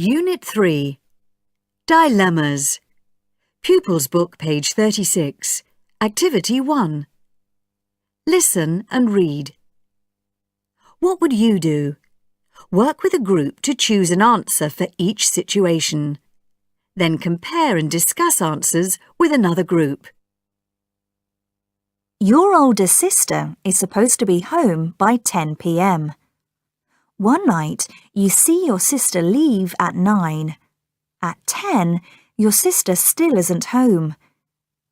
Unit 3. Dilemmas. Pupils Book, page 36. Activity 1. Listen and read. What would you do? Work with a group to choose an answer for each situation. Then compare and discuss answers with another group. Your older sister is supposed to be home by 10 p.m. One night, you see your sister leave at 9. At 10, your sister still isn't home.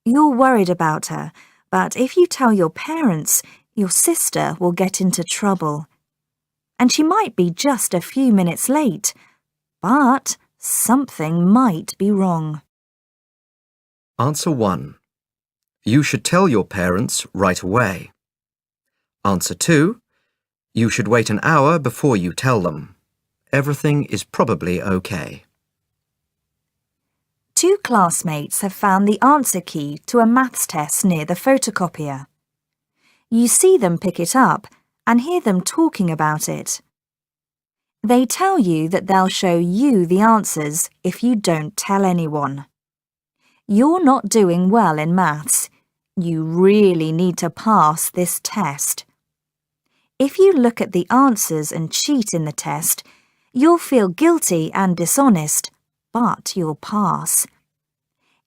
You're worried about her, but if you tell your parents, your sister will get into trouble. And she might be just a few minutes late, but something might be wrong. Answer 1. You should tell your parents right away. Answer 2. You should wait an hour before you tell them. Everything is probably okay. 2 classmates have found the answer key to a maths test near the photocopier. You see them pick it up and hear them talking about it. They tell you that they'll show you the answers if you don't tell anyone. You're not doing well in maths. You really need to pass this test. If you look at the answers and cheat in the test, you'll feel guilty and dishonest, but you'll pass.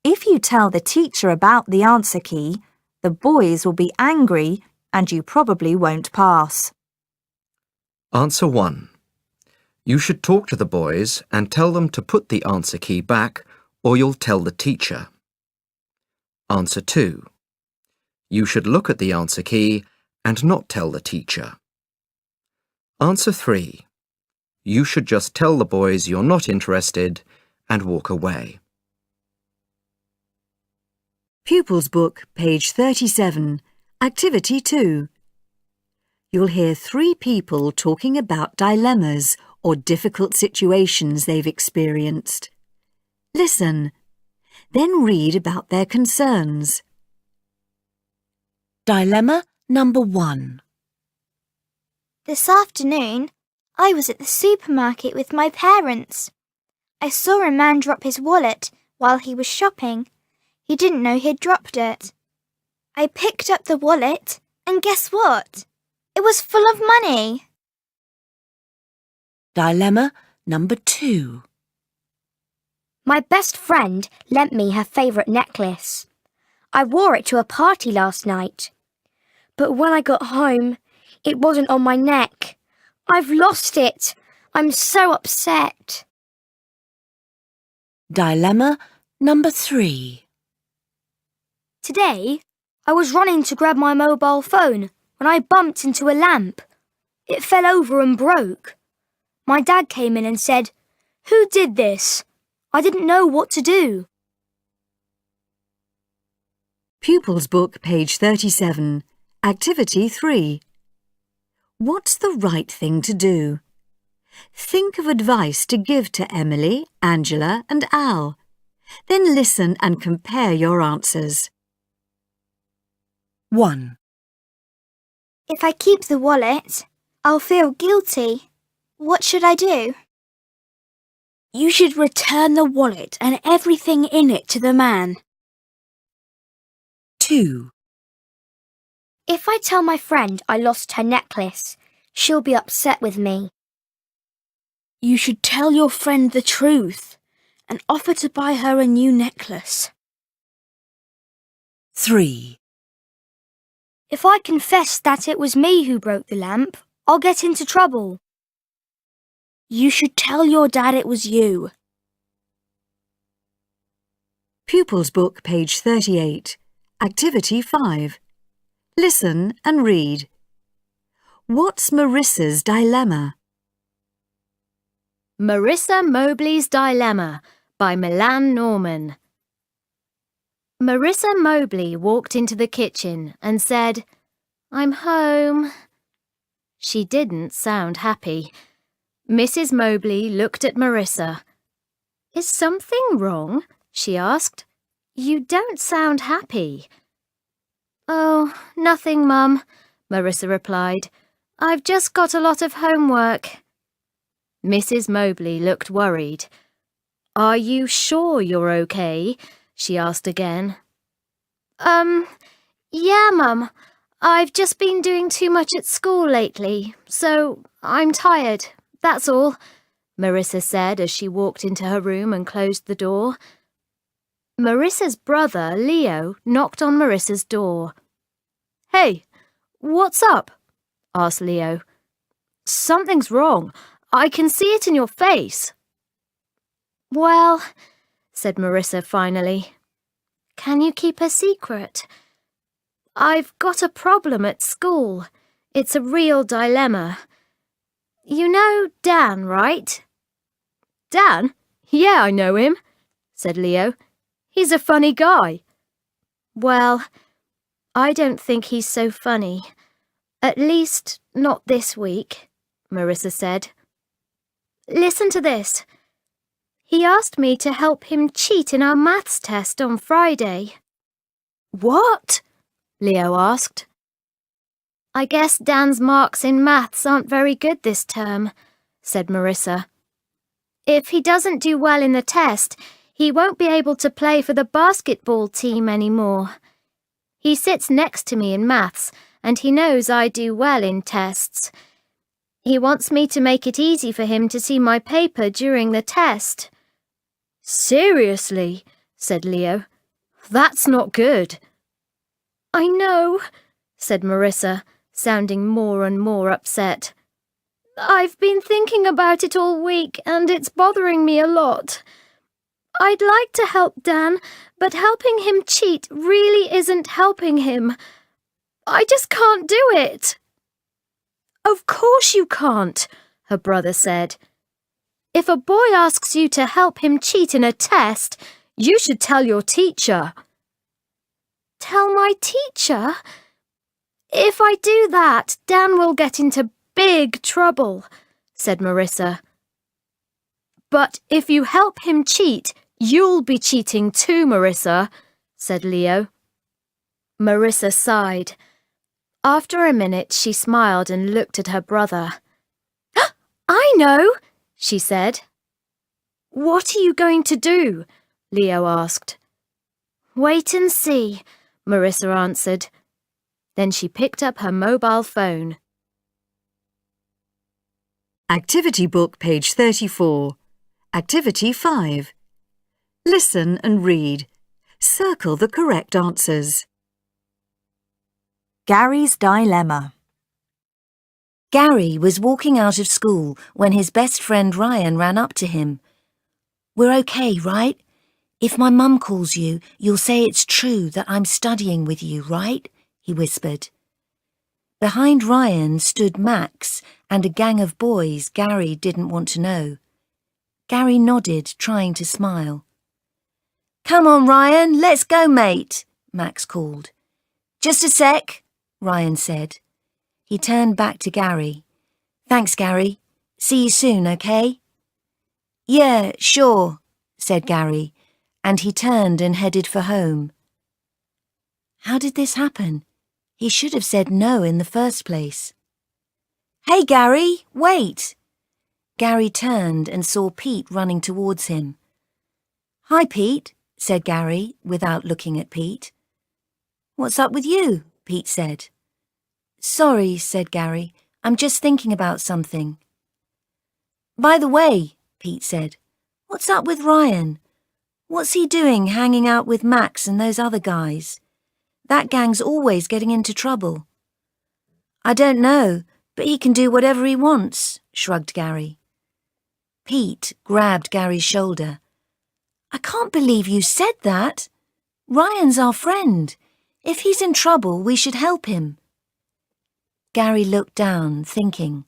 If you tell the teacher about the answer key, the boys will be angry and you probably won't pass. Answer 1. You should talk to the boys and tell them to put the answer key back or you'll tell the teacher. Answer 2. You should look at the answer key and not tell the teacher. Answer 3. You should just tell the boys you're not interested and walk away. Pupils Book, page 37. Activity 2. You'll hear 3 people talking about dilemmas or difficult situations they've experienced. Listen, then read about their concerns. Dilemma number 1. This afternoon, I was at the supermarket with my parents. I saw a man drop his wallet while he was shopping. He didn't know he'd dropped it. I picked up the wallet, and guess what? It was full of money. Dilemma number 2. My best friend lent me her favourite necklace. I wore it to a party last night. But when I got home, it wasn't on my neck. I've lost it. I'm so upset. Dilemma number 3. Today, I was running to grab my mobile phone when I bumped into a lamp. It fell over and broke. My dad came in and said, "Who did this?" I didn't know what to do. Pupils Book, page 37. Activity 3. What's the right thing to do? Think of advice to give to Emily, Angela and Al. Then listen and compare your answers. 1. If I keep the wallet, I'll feel guilty. What should I do? You should return the wallet and everything in it to the man. 2. If I tell my friend I lost her necklace, she'll be upset with me. You should tell your friend the truth and offer to buy her a new necklace. 3. If I confess that it was me who broke the lamp, I'll get into trouble. You should tell your dad it was you. Pupils Book, page 38. Activity 5. Listen and read. What's Marissa's dilemma? Marissa Mobley's Dilemma by Milan Norman. Marissa Mobley walked into the kitchen and said, "I'm home." She didn't sound happy. Mrs. Mobley looked at Marissa. "Is something wrong?" she asked. "You don't sound happy." "Oh, nothing, Mum," Marissa replied. "I've just got a lot of homework." Mrs. Mobley looked worried. "Are you sure you're okay?" she asked again. Yeah, Mum. I've just been doing too much at school lately, so I'm tired, that's all," Marissa said as she walked into her room and closed the door. Marissa's brother, Leo, knocked on Marissa's door. "Hey, what's up?" asked Leo. "Something's wrong. I can see it in your face." "Well," said Marissa finally, "can you keep a secret? I've got a problem at school. It's a real dilemma. You know Dan, right?" "Dan? Yeah, I know him," said Leo. "He's a funny guy." "Well, I don't think he's so funny. At least, not this week," Marissa said. "Listen to this. He asked me to help him cheat in our maths test on Friday." "What?" Leo asked. "I guess Dan's marks in maths aren't very good this term," said Marissa. "If he doesn't do well in the test, he won't be able to play for the basketball team anymore. He sits next to me in maths, and he knows I do well in tests. He wants me to make it easy for him to see my paper during the test." "Seriously?" said Leo. "That's not good." "I know," said Marissa, sounding more and more upset. "I've been thinking about it all week, and it's bothering me a lot. I'd like to help Dan, but helping him cheat really isn't helping him. I just can't do it." "Of course you can't," her brother said. "If a boy asks you to help him cheat in a test, you should tell your teacher." "Tell my teacher? If I do that, Dan will get into big trouble," said Marissa. "But if you help him cheat, you'll be cheating too, Marissa," said Leo. Marissa sighed. After a minute, she smiled and looked at her brother. "I know," she said. "What are you going to do?" Leo asked. "Wait and see," Marissa answered. Then she picked up her mobile phone. Activity book, page 34. Activity 5. Listen and read. Circle the correct answers. Gary's dilemma. Gary was walking out of school when his best friend Ryan ran up to him. "We're okay, right? If my mum calls you, you'll say it's true that I'm studying with you, right?" he whispered. Behind Ryan stood Max and a gang of boys Gary didn't want to know. Gary nodded, trying to smile. "Come on, Ryan, let's go, mate," Max called. "Just a sec," Ryan said. He turned back to Gary. "Thanks, Gary. See you soon, okay?" "Yeah, sure," said Gary, and he turned and headed for home. How did this happen? He should have said no in the first place. "Hey, Gary, wait!" Gary turned and saw Pete running towards him. "Hi, Pete," said Gary, without looking at Pete. "What's up with you?" Pete said. "Sorry," said Gary. "I'm just thinking about something." "By the way," Pete said, "what's up with Ryan? What's he doing hanging out with Max and those other guys? That gang's always getting into trouble." "I don't know, but he can do whatever he wants," shrugged Gary. Pete grabbed Gary's shoulder. "I can't believe you said that. Ryan's our friend. If he's in trouble, we should help him." Gary looked down, thinking,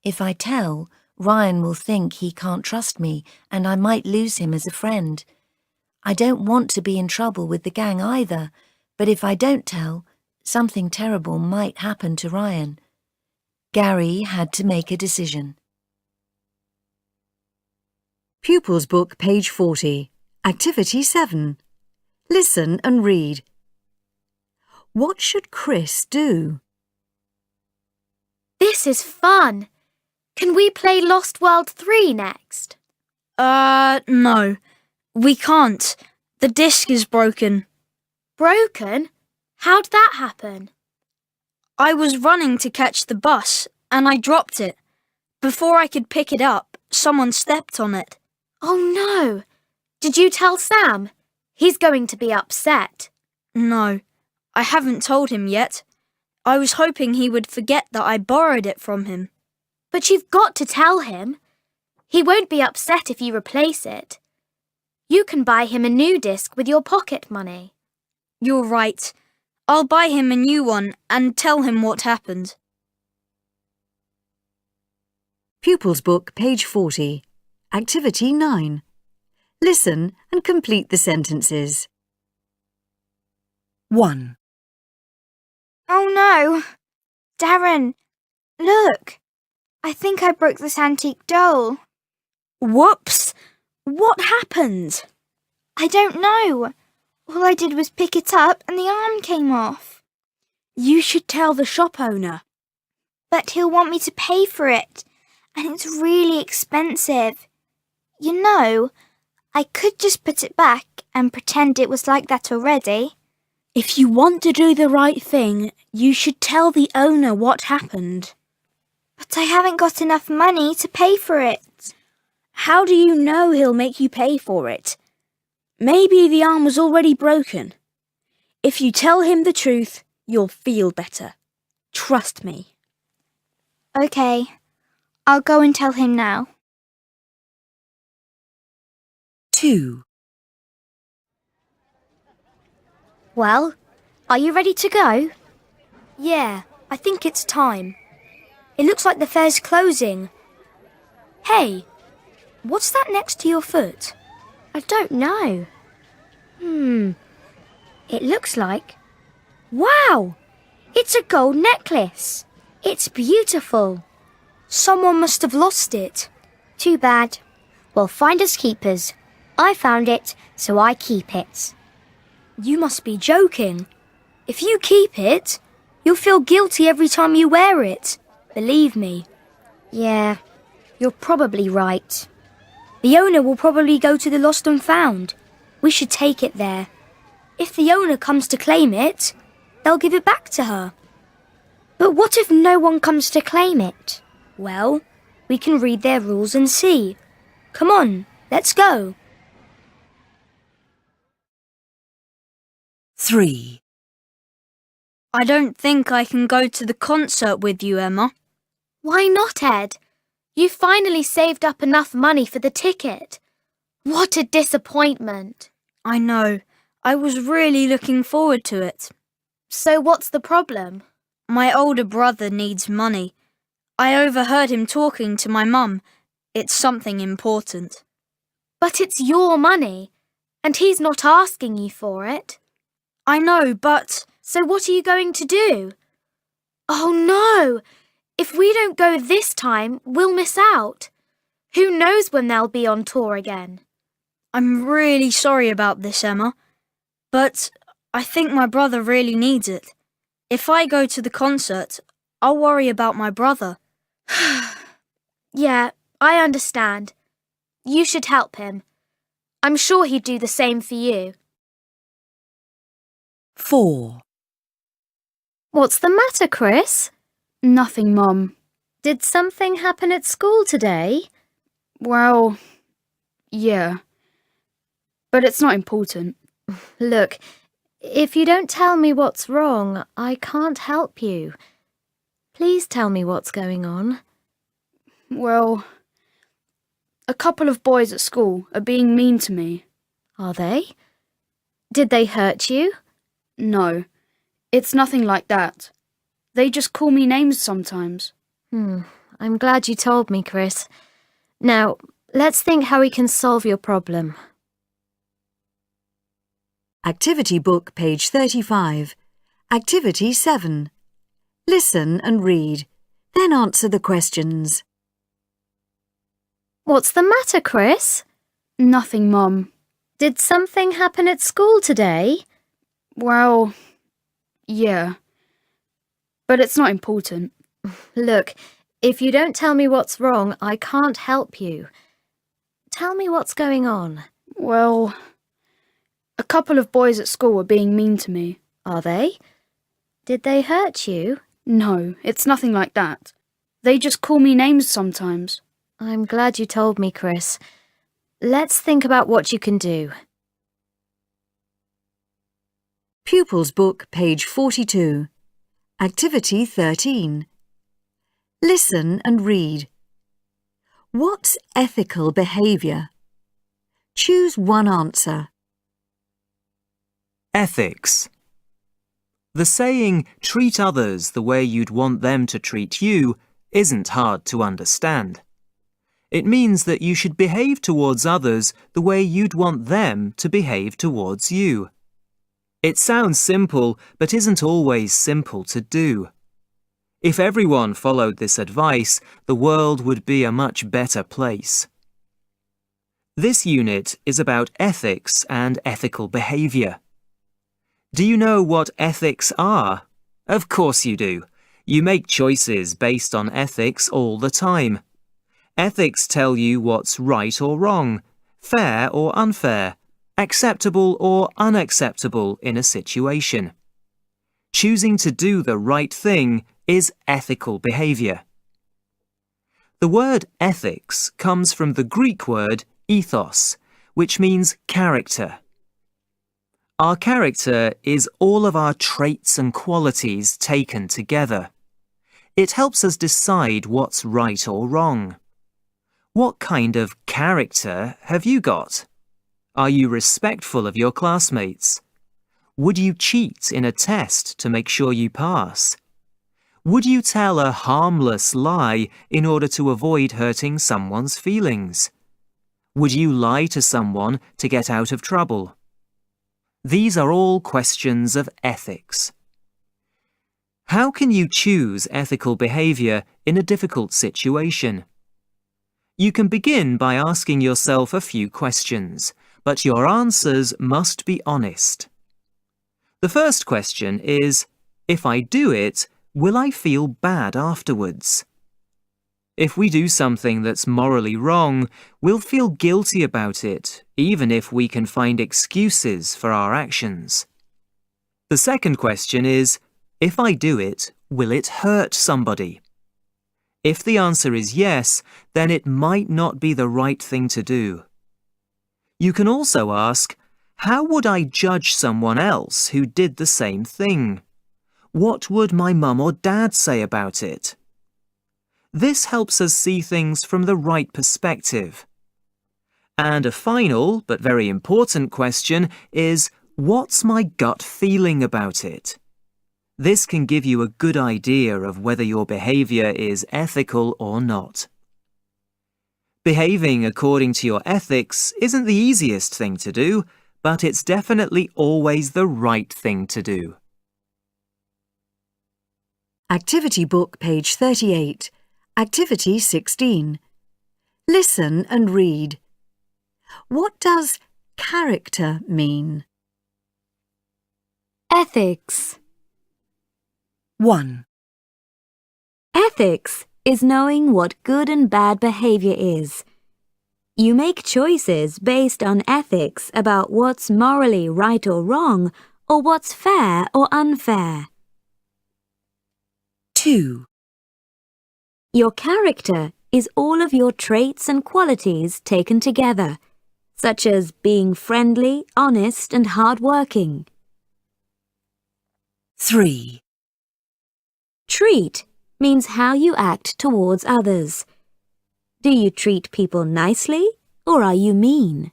"If I tell, Ryan will think he can't trust me and I might lose him as a friend. I don't want to be in trouble with the gang either, but if I don't tell, something terrible might happen to Ryan." Gary had to make a decision. Pupils book, page 40. Activity 7. Listen and read. What should Chris do? "This is fun. Can we play Lost World 3 next? No. We can't. The disc is broken. Broken? How'd that happen? I was running to catch the bus and I dropped it. Before I could pick it up, someone stepped on it. Oh no! Did you tell Sam? He's going to be upset. No, I haven't told him yet. I was hoping he would forget that I borrowed it from him. But you've got to tell him. He won't be upset if you replace it. You can buy him a new disc with your pocket money. You're right. I'll buy him a new one and tell him what happened. Pupils Book, page 40. Activity 9. Listen and complete the sentences. 1, Oh no! Darren, look! I think I broke this antique doll. Whoops! What happened? I don't know. All I did was pick it up and the arm came off. You should tell the shop owner. But he'll want me to pay for it, and it's really expensive. You know, I could just put it back and pretend it was like that already. If you want to do the right thing, you should tell the owner what happened. But I haven't got enough money to pay for it. How do you know he'll make you pay for it? Maybe the arm was already broken. If you tell him the truth, you'll feel better. Trust me. Okay, I'll go and tell him now. 2, Well, are you ready to go? Yeah, I think it's time. It looks like the fair's closing. Hey, what's that next to your foot? I don't know. It looks like... Wow! It's a gold necklace. It's beautiful. Someone must have lost it. Too bad. Well, finders keepers. I found it, so I keep it. You must be joking. If you keep it, you'll feel guilty every time you wear it. Believe me. Yeah, you're probably right. The owner will probably go to the lost and found. We should take it there. If the owner comes to claim it, they'll give it back to her. But what if no one comes to claim it? Well, we can read their rules and see. Come on, let's go. 3, I don't think I can go to the concert with you, Emma. Why not, Ed? You finally saved up enough money for the ticket. What a disappointment. I know. I was really looking forward to it. So what's the problem? My older brother needs money. I overheard him talking to my mum. It's something important. But it's your money, and he's not asking you for it. I know, but... So what are you going to do? Oh no! If we don't go this time, we'll miss out. Who knows when they'll be on tour again? I'm really sorry about this, Emma. But I think my brother really needs it. If I go to the concert, I'll worry about my brother. Yeah, I understand. You should help him. I'm sure he'd do the same for you. 4, What's the matter, Chris? Nothing, Mum. Did something happen at school today? Well, yeah. But it's not important. Look, if you don't tell me what's wrong, I can't help you. Please tell me what's going on. Well, a couple of boys at school are being mean to me. Are they? Did they hurt you? No, it's nothing like that. They just call me names sometimes. I'm glad you told me, Chris. Now, let's think how we can solve your problem. Activity Book, page 35. Activity 7. Listen and read, then answer the questions. What's the matter, Chris? Nothing, Mum. Did something happen at school today? Well, yeah. But it's not important. Look, If you don't tell me what's wrong, I can't help you. Tell me what's going on. Well, a couple of boys at school are being mean to me. Are they? Did they hurt you? No, it's nothing like that. They just call me names sometimes. I'm glad you told me, Chris. Let's think about what you can do. Pupils book, page 42. Activity 13. Listen and read. What's ethical behaviour? Choose one answer. Ethics. The saying, treat others the way you'd want them to treat you, isn't hard to understand. It means that you should behave towards others the way you'd want them to behave towards you. It sounds simple, but isn't always simple to do. If everyone followed this advice, the world would be a much better place. This unit is about ethics and ethical behaviour. Do you know what ethics are? Of course you do. You make choices based on ethics all the time. Ethics tell you what's right or wrong, fair or unfair, acceptable or unacceptable in a situation. Choosing to do the right thing is ethical behaviour. The word ethics comes from the Greek word ethos, which means character. Our character is all of our traits and qualities taken together. It helps us decide what's right or wrong. What kind of character have you got? Are you respectful of your classmates? Would you cheat in a test to make sure you pass? Would you tell a harmless lie in order to avoid hurting someone's feelings? Would you lie to someone to get out of trouble? These are all questions of ethics. How can you choose ethical behaviour in a difficult situation? You can begin by asking yourself a few questions, but your answers must be honest. The first question is, if I do it, will I feel bad afterwards? If we do something that's morally wrong, we'll feel guilty about it, even if we can find excuses for our actions. The second question is, if I do it, will it hurt somebody? If the answer is yes, then it might not be the right thing to do. You can also ask, how would I judge someone else who did the same thing? What would my mum or dad say about it? This helps us see things from the right perspective. And a final, but very important question is, what's my gut feeling about it? This can give you a good idea of whether your behaviour is ethical or not. Behaving according to your ethics isn't the easiest thing to do, but it's definitely always the right thing to do. Activity book, page 38. Activity 16. Listen and read. What does character mean? Ethics. 1, Ethics is knowing what good and bad behavior is. You make choices based on ethics about what's morally right or wrong, or what's fair or unfair. 2, Your character is all of your traits and qualities taken together, such as being friendly, honest, and hard-working. 3, Treat means how you act towards others. Do you treat people nicely, or are you mean?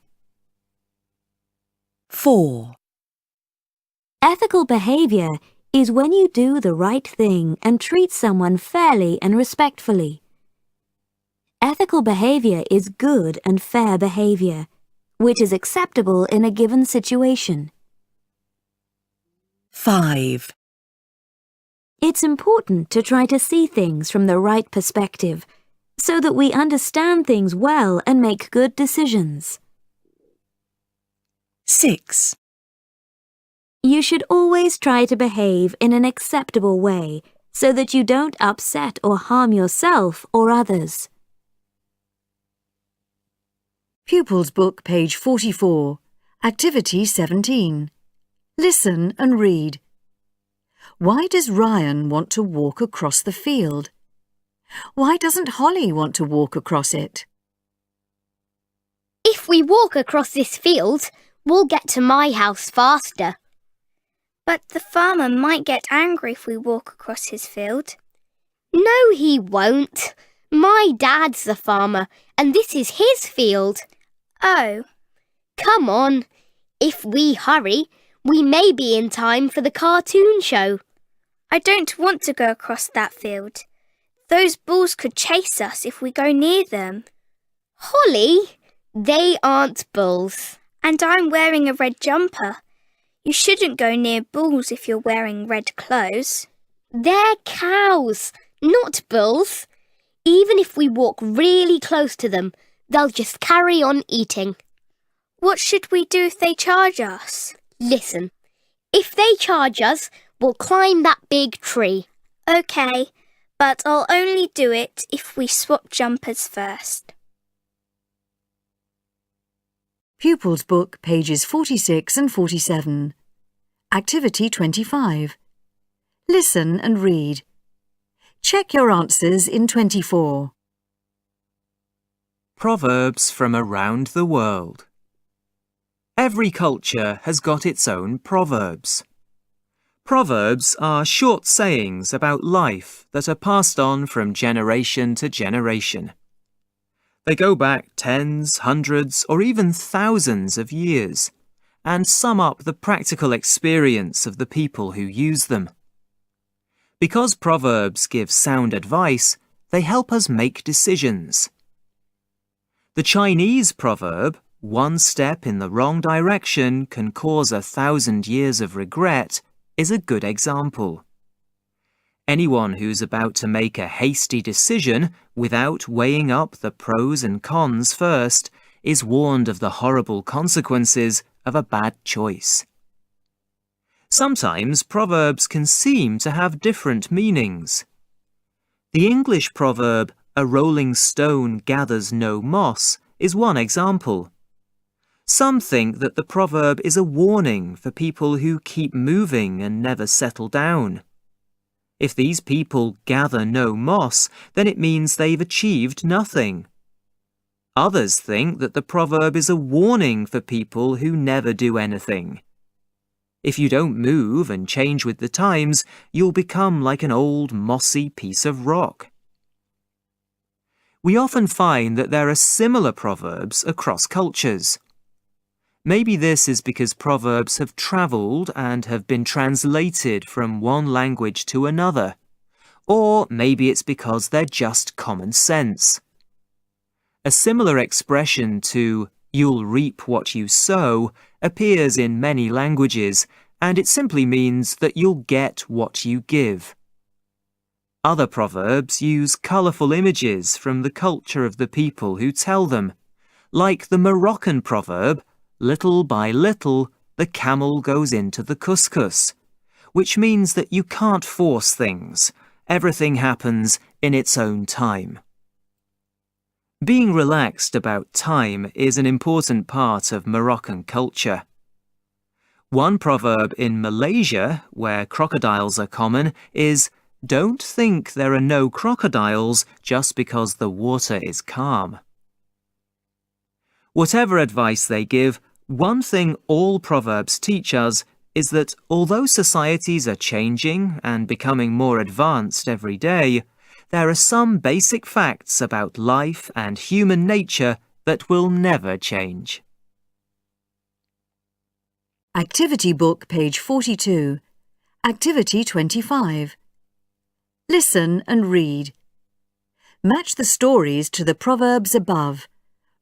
4, Ethical behavior is when you do the right thing and treat someone fairly and respectfully. Ethical behavior is good and fair behavior, which is acceptable in a given situation. 5, It's important to try to see things from the right perspective, so that we understand things well and make good decisions. 6, You should always try to behave in an acceptable way, so that you don't upset or harm yourself or others. Pupils Book, page 44. Activity 17. Listen and read. Why does Ryan want to walk across the field? Why doesn't Holly want to walk across it? If we walk across this field, we'll get to my house faster. But the farmer might get angry if we walk across his field. No, he won't. My dad's the farmer, and this is his field. Oh, Come on. If we hurry, we may be in time for the cartoon show. I don't want to go across that field. Those bulls could chase us if we go near them. Holly, they aren't bulls. And I'm wearing a red jumper. You shouldn't go near bulls if you're wearing red clothes. They're cows, not bulls. Even if we walk really close to them, they'll just carry on eating. What should we do if they charge us? Listen, if they charge us, we'll climb that big tree. OK, but I'll only do it if we swap jumpers first. Pupils Book, pages 46 and 47. Activity 25. Listen and read. Check your answers in 24. Proverbs from around the world. Every culture has got its own proverbs. Proverbs are short sayings about life that are passed on from generation to generation. They go back tens, hundreds, or even thousands of years and sum up the practical experience of the people who use them. Because proverbs give sound advice, they help us make decisions. The Chinese proverb, "One step in the wrong direction can cause 1,000 years of regret," is a good example. Anyone who's about to make a hasty decision without weighing up the pros and cons first is warned of the horrible consequences of a bad choice. Sometimes proverbs can seem to have different meanings. The English proverb, "A rolling stone gathers no moss," is one example. Some think that the proverb is a warning for people who keep moving and never settle down. If these people gather no moss, then it means they've achieved nothing. Others think that the proverb is a warning for people who never do anything. If you don't move and change with the times, you'll become like an old mossy piece of rock. We often find that there are similar proverbs across cultures. Maybe this is because proverbs have travelled and have been translated from one language to another. Or maybe it's because they're just common sense. A similar expression to "you'll reap what you sow" appears in many languages, and it simply means that you'll get what you give. Other proverbs use colourful images from the culture of the people who tell them, like the Moroccan proverb, "Little by little, the camel goes into the couscous," which means that you can't force things. Everything happens in its own time. Being relaxed about time is an important part of Moroccan culture. One proverb in Malaysia, where crocodiles are common, is, "Don't think there are no crocodiles just because the water is calm." Whatever advice they give, one thing all proverbs teach us is that although societies are changing and becoming more advanced every day, there are some basic facts about life and human nature that will never change. Activity Book, page 42. Activity 25. Listen and read. Match the stories to the proverbs above.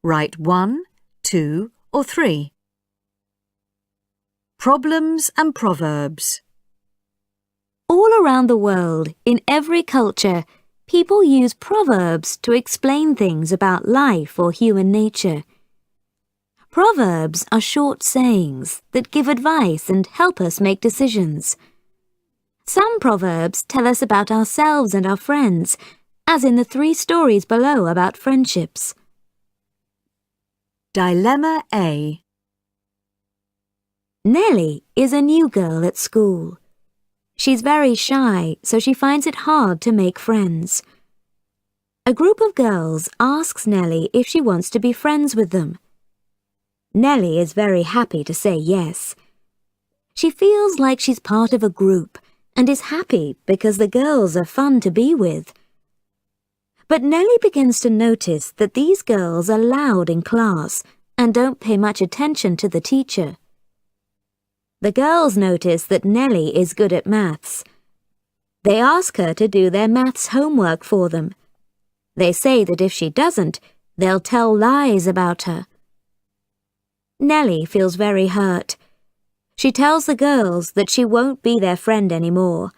Write 1, 2, or 3. Problems and proverbs. All around the world, in every culture, people use proverbs to explain things about life or human nature. Proverbs are short sayings that give advice and help us make decisions. Some proverbs tell us about ourselves and our friends, as in the 3 stories below about friendships. Dilemma A. Nellie is a new girl at school. She's very shy, so she finds it hard to make friends. A group of girls asks Nellie if she wants to be friends with them. Nellie is very happy to say yes. She feels like she's part of a group and is happy because the girls are fun to be with. But Nellie begins to notice that these girls are loud in class and don't pay much attention to the teacher. The girls notice that Nellie is good at maths. They ask her to do their maths homework for them. They say that if she doesn't, they'll tell lies about her. Nellie feels very hurt. She tells the girls that she won't be their friend anymore.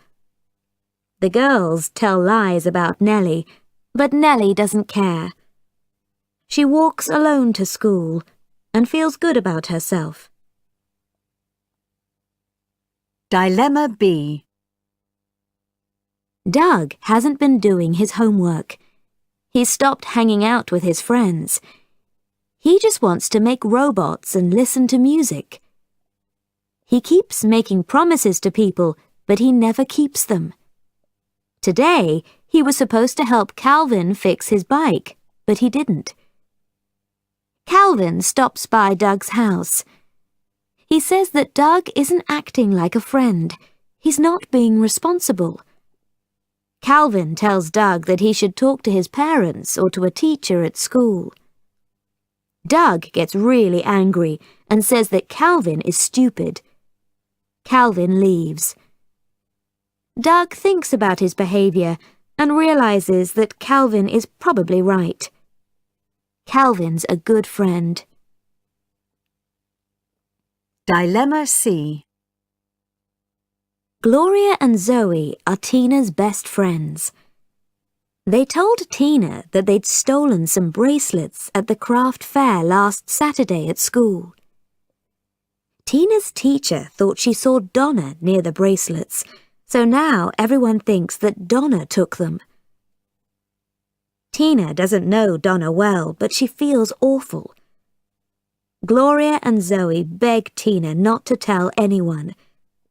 The girls tell lies about Nellie, but Nellie doesn't care. She walks alone to school and feels good about herself. Dilemma B. Doug hasn't been doing his homework. He's stopped hanging out with his friends. He just wants to make robots and listen to music. He keeps making promises to people, but he never keeps them. Today, he was supposed to help Calvin fix his bike, but he didn't. Calvin stops by Doug's house. He says that Doug isn't acting like a friend. He's not being responsible. Calvin tells Doug that he should talk to his parents or to a teacher at school. Doug gets really angry and says that Calvin is stupid. Calvin leaves. Doug thinks about his behavior and realizes that Calvin is probably right. Calvin's a good friend. Dilemma C. Gloria and Zoe are Tina's best friends. They told Tina that they'd stolen some bracelets at the craft fair last Saturday at school. Tina's teacher thought she saw Donna near the bracelets, so now everyone thinks that Donna took them. Tina doesn't know Donna well, but she feels awful. Gloria and Zoe beg Tina not to tell anyone.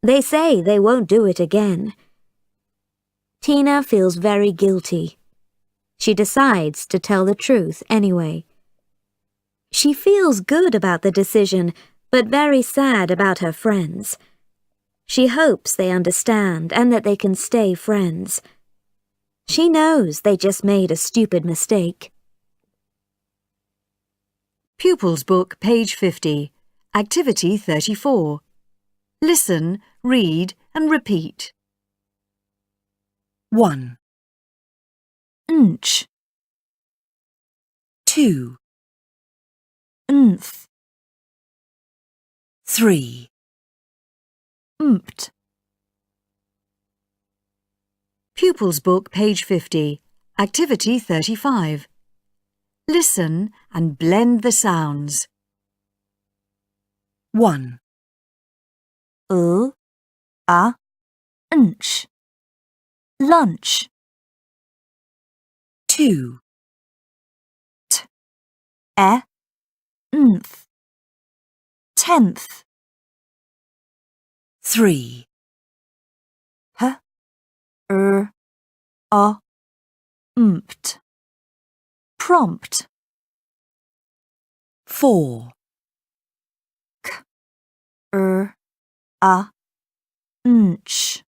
They say they won't do it again. Tina feels very guilty. She decides to tell the truth anyway. She feels good about the decision, but very sad about her friends. She hopes they understand and that they can stay friends. She knows they just made a stupid mistake. Pupils Book, page 50. Activity 34. Listen, read and repeat. 1, Nch, 2, nth, 3, mpt. Pupils Book, page 50. Activity 35. Listen and blend the sounds. 1, Nch, lunch, 2, nth, 10th, 3, mpt. Prompt, 4, nch.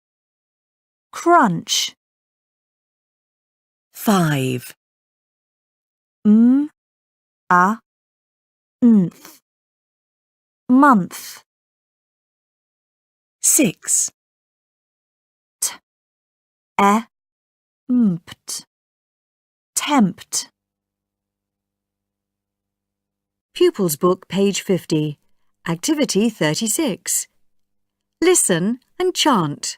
Crunch, 5, nth. Month, 6, mpt. Tempt. Pupils Book, page 50. Activity 36. Listen and chant.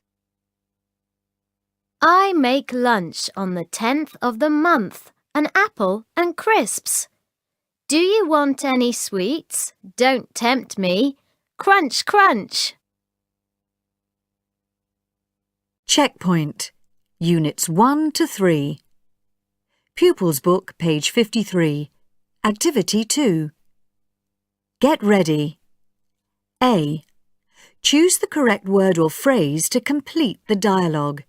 I make lunch on the 10th of the month, an apple and crisps. Do you want any sweets? Don't tempt me. Crunch, crunch. Checkpoint. Units 1 to 3. Pupils Book, page 53. Activity 2. Get ready. A. Choose the correct word or phrase to complete the dialogue.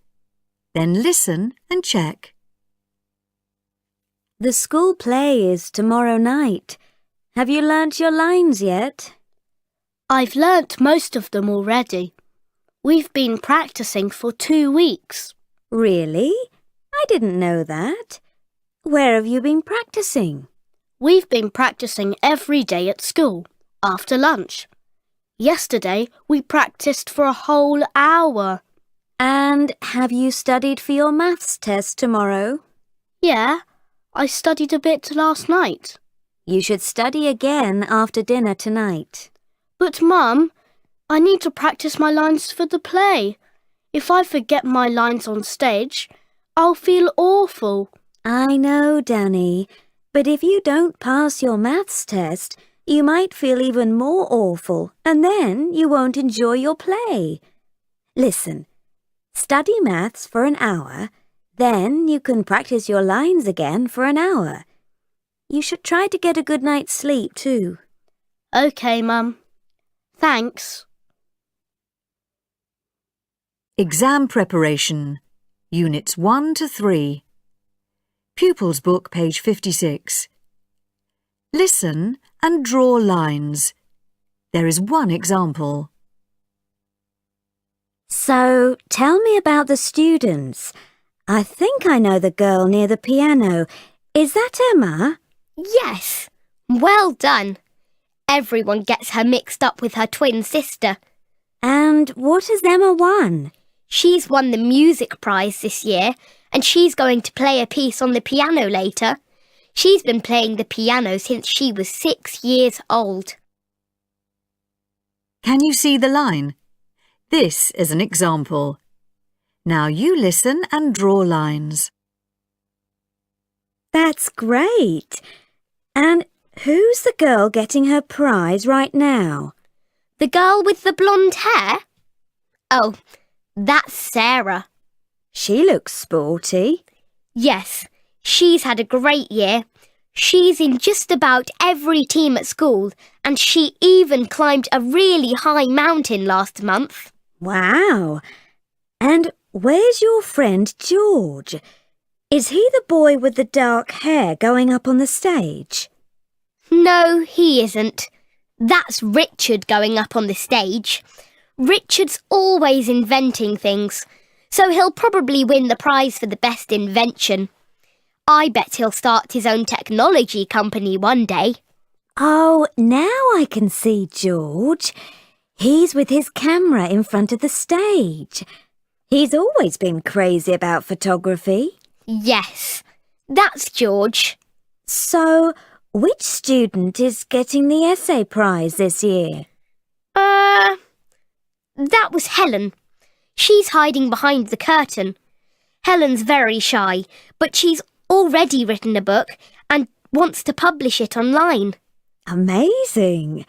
Then listen and check. The school play is tomorrow night. Have you learnt your lines yet? I've learnt most of them already. We've been practicing for 2 weeks. Really? I didn't know that. Where have you been practicing? We've been practicing every day at school, after lunch. Yesterday, we practiced for a whole hour. And have you studied for your maths test tomorrow? Yeah, I studied a bit last night. You should study again after dinner tonight. But, Mum, I need to practice my lines for the play. If I forget my lines on stage, I'll feel awful. I know, Danny, but if you don't pass your maths test, you might feel even more awful, and then you won't enjoy your play. Listen, study maths for an hour, then you can practice your lines again for an hour. You should try to get a good night's sleep too. OK, Mum. Thanks. Exam preparation. Units 1 to 3. Pupils Book, page 56. Listen and draw lines. There is one example. So, tell me about the students. I think I know the girl near the piano. Is that Emma? Yes, well done. Everyone gets her mixed up with her twin sister. And what has Emma won? She's won the music prize this year, and she's going to play a piece on the piano later. She's been playing the piano since she was 6 years old. Can you see the line? This is an example. Now you listen and draw lines. That's great. And who's the girl getting her prize right now? The girl with the blonde hair? Oh, that's Sarah. She looks sporty. Yes, she's had a great year. She's in just about every team at school, and she even climbed a really high mountain last month. Wow. And where's your friend George? Is he the boy with the dark hair going up on the stage? No, he isn't. That's Richard going up on the stage. Richard's always inventing things, so he'll probably win the prize for the best invention. I bet he'll start his own technology company one day. Oh, now I can see George. He's with his camera in front of the stage. He's always been crazy about photography. Yes, that's George. So, which student is getting the essay prize this year? That was Helen. She's hiding behind the curtain. Helen's very shy, but she's already written a book and wants to publish it online. Amazing.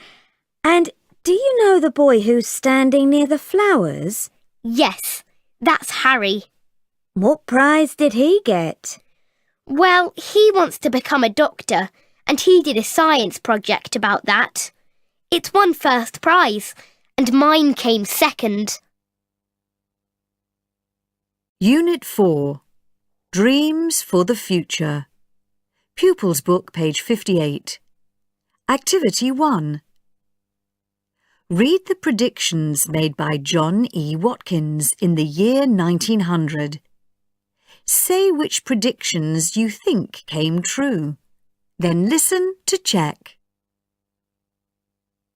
And do you know the boy who's standing near the flowers? Yes, that's Harry. What prize did he get? Well, he wants to become a doctor, and he did a science project about that. It's won first prize, and mine came second. Unit 4. Dreams for the Future. Pupils Book, page 58. Activity 1. Read the predictions made by John E. Watkins in the year 1900. Say which predictions you think came true. Then listen to check.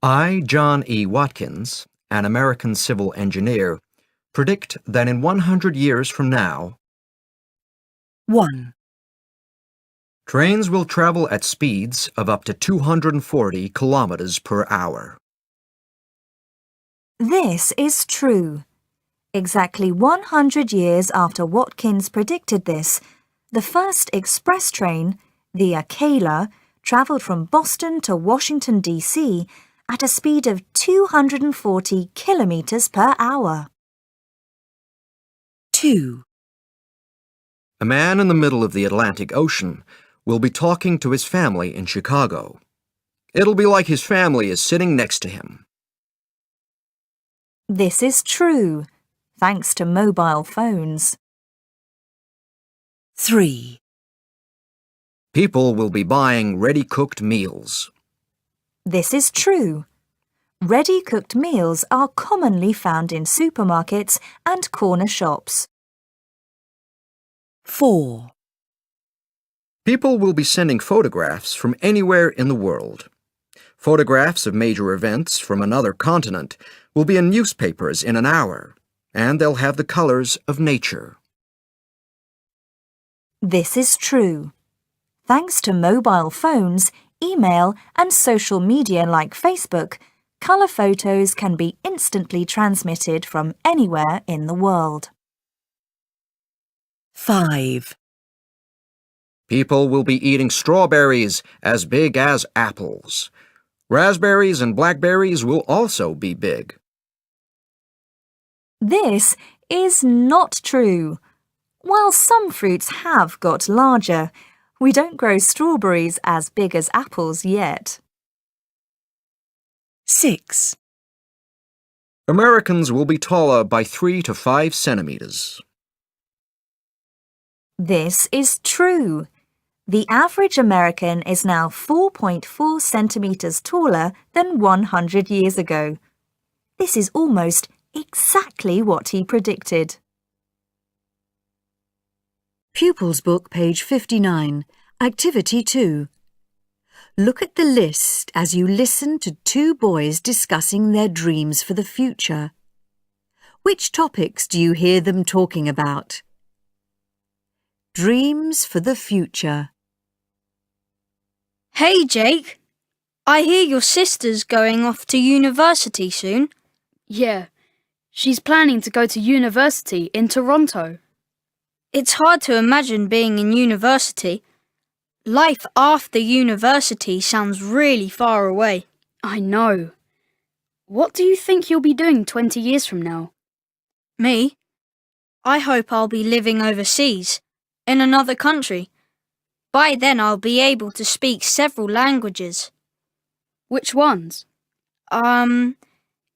I, John E. Watkins, an American civil engineer, predict that in 100 years from now, 1, trains will travel at speeds of up to 240 kilometers per hour. This is true. Exactly 100 years after Watkins predicted this, the first express train, the Acela, travelled from Boston to Washington, D.C. at a speed of 240 kilometers per hour. 2. A man in the middle of the Atlantic Ocean will be talking to his family in Chicago. It'll be like his family is sitting next to him. This is true, thanks to mobile phones. 3. People will be buying ready-cooked meals. This is true. Ready-cooked meals are commonly found in supermarkets and corner shops. 4. People will be sending photographs from anywhere in the world. Photographs of major events from another continent will be in newspapers in an hour, and they'll have the colors of nature. This is true. Thanks to mobile phones, email, and social media like Facebook, colour photos can be instantly transmitted from anywhere in the world. 5. People will be eating strawberries as big as apples. Raspberries and blackberries will also be big. This is not true. While some fruits have got larger, we don't grow strawberries as big as apples yet. 6. Americans will be taller by 3 to 5 centimeters. This is true. The average American is now 4.4 centimeters taller than 100 years ago. This is almost exactly what he predicted. Pupils book, page 59, Activity 2. Look at the list as you listen to two boys discussing their dreams for the future. Which topics do you hear them talking about? Dreams for the future. Hey, Jake. I hear your sister's going off to university soon. Yeah, she's planning to go to university in Toronto. It's hard to imagine being in university. Life after university sounds really far away. I know. What do you think you'll be doing 20 years from now? Me? I hope I'll be living overseas, in another country. By then I'll be able to speak several languages. Which ones?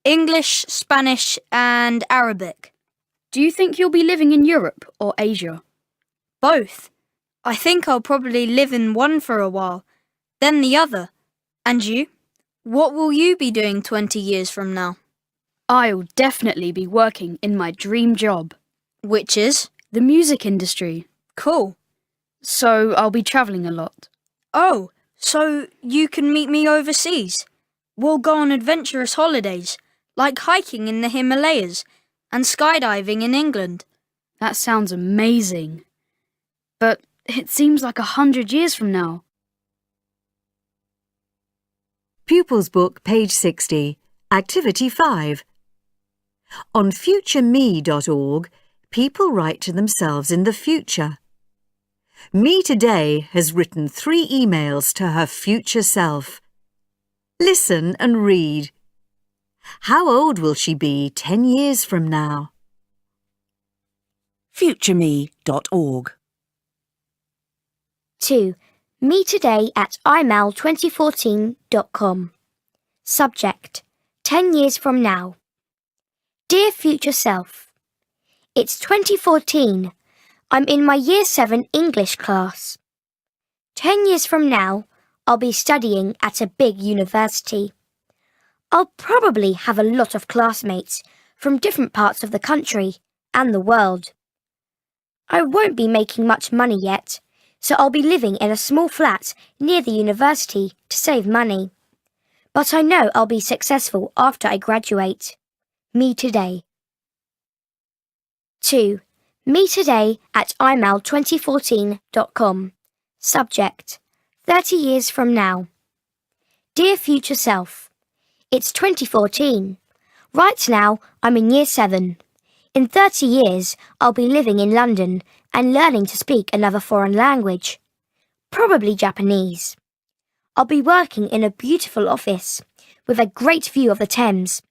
English, Spanish, and Arabic. Do you think you'll be living in Europe or Asia? Both. I think I'll probably live in one for a while, then the other. And you? What will you be doing 20 years from now? I'll definitely be working in my dream job. Which is? The music industry. Cool. So I'll be travelling a lot. Oh, so you can meet me overseas. We'll go on adventurous holidays, like hiking in the Himalayas and skydiving in England. That sounds amazing. But it seems like 100 years from now. Pupils book, page 60, Activity 5. On futureme.org, people write to themselves in the future. Me today has written 3 emails to her future self. Listen and read. How old will she be 10 years from now? futureme.org. 2. Me today at imal2014.com. Subject: 10 years from now. Dear future self, it's 2014. I'm in my Year 7 English class. 10 years from now, I'll be studying at a big university. I'll probably have a lot of classmates from different parts of the country and the world. I won't be making much money yet, so I'll be living in a small flat near the university to save money. But I know I'll be successful after I graduate. Me today. 2. Me today at imal2014.com. Subject: 30 years from now. Dear future self, it's 2014. Right now, I'm in Year 7. In 30 years, I'll be living in London and learning to speak another foreign language, probably Japanese. I'll be working in a beautiful office with a great view of the Thames,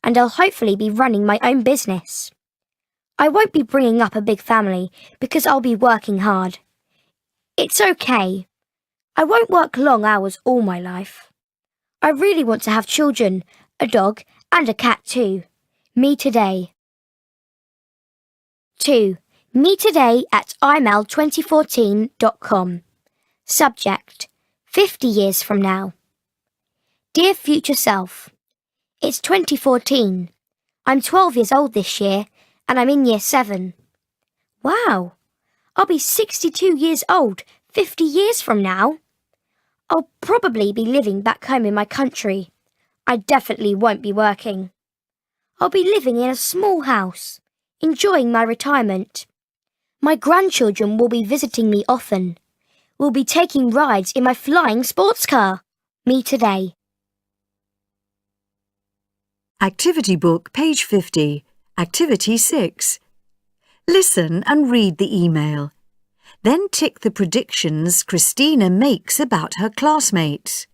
and I'll hopefully be running my own business. I won't be bringing up a big family because I'll be working hard. It's okay. I won't work long hours all my life. I really want to have children, a dog and a cat too. Me today. 2. Me today at imel2014.com. Subject: 50 years from now. Dear future self, it's 2014. I'm 12 years old this year and I'm in year 7. Wow, I'll be 62 years old 50 years from now. I'll probably be living back home in my country. I definitely won't be working. I'll be living in a small house, enjoying my retirement. My grandchildren will be visiting me often. We'll be taking rides in my flying sports car. Me today. Activity Book, page 50, Activity 6. Listen and read the email. Then tick the predictions Christina makes about her classmates.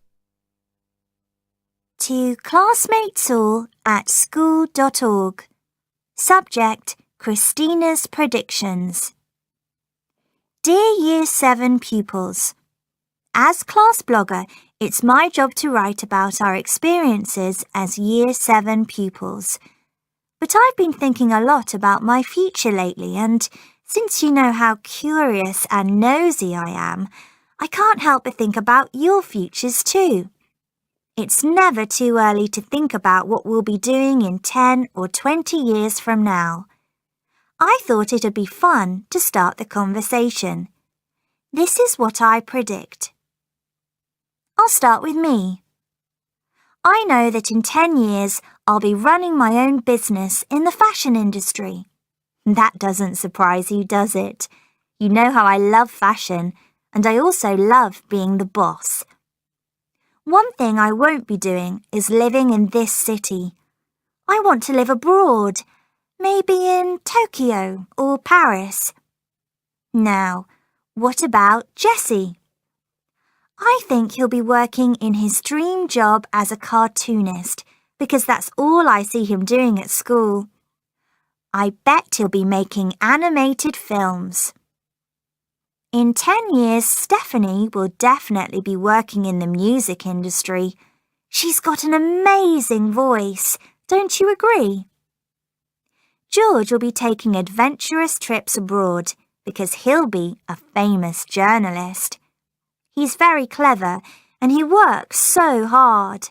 To classmates all at school.org. Subject: Christina's predictions. Dear Year 7 pupils, as class blogger, it's my job to write about our experiences as Year 7 pupils. But I've been thinking a lot about my future lately, and since you know how curious and nosy I am, I can't help but think about your futures too. It's never too early to think about what we'll be doing in 10 or 20 years from now. I thought it'd be fun to start the conversation. This is what I predict. I'll start with me. I know that in 10 years I'll be running my own business in the fashion industry. That doesn't surprise you, does it? You know how I love fashion, and I also love being the boss. One thing I won't be doing is living in this city. I want to live abroad, maybe in Tokyo or Paris. Now, what about Jesse? I think he'll be working in his dream job as a cartoonist because that's all I see him doing at school. I bet he'll be making animated films. In 10 years, Stephanie will definitely be working in the music industry. She's got an amazing voice, don't you agree? George will be taking adventurous trips abroad because he'll be a famous journalist. He's very clever and he works so hard.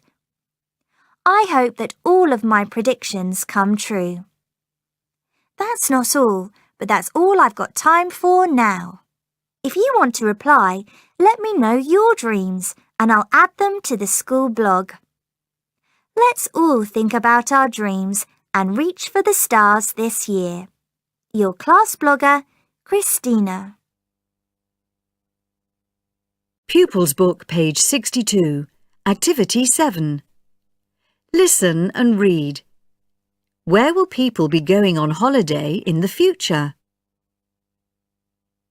I hope that all of my predictions come true. That's not all, but that's all I've got time for now. If you want to reply, let me know your dreams and I'll add them to the school blog. Let's all think about our dreams and reach for the stars this year. Your class blogger, Christina. Pupils Book, page 62, Activity 7. Listen and read. Where will people be going on holiday in the future?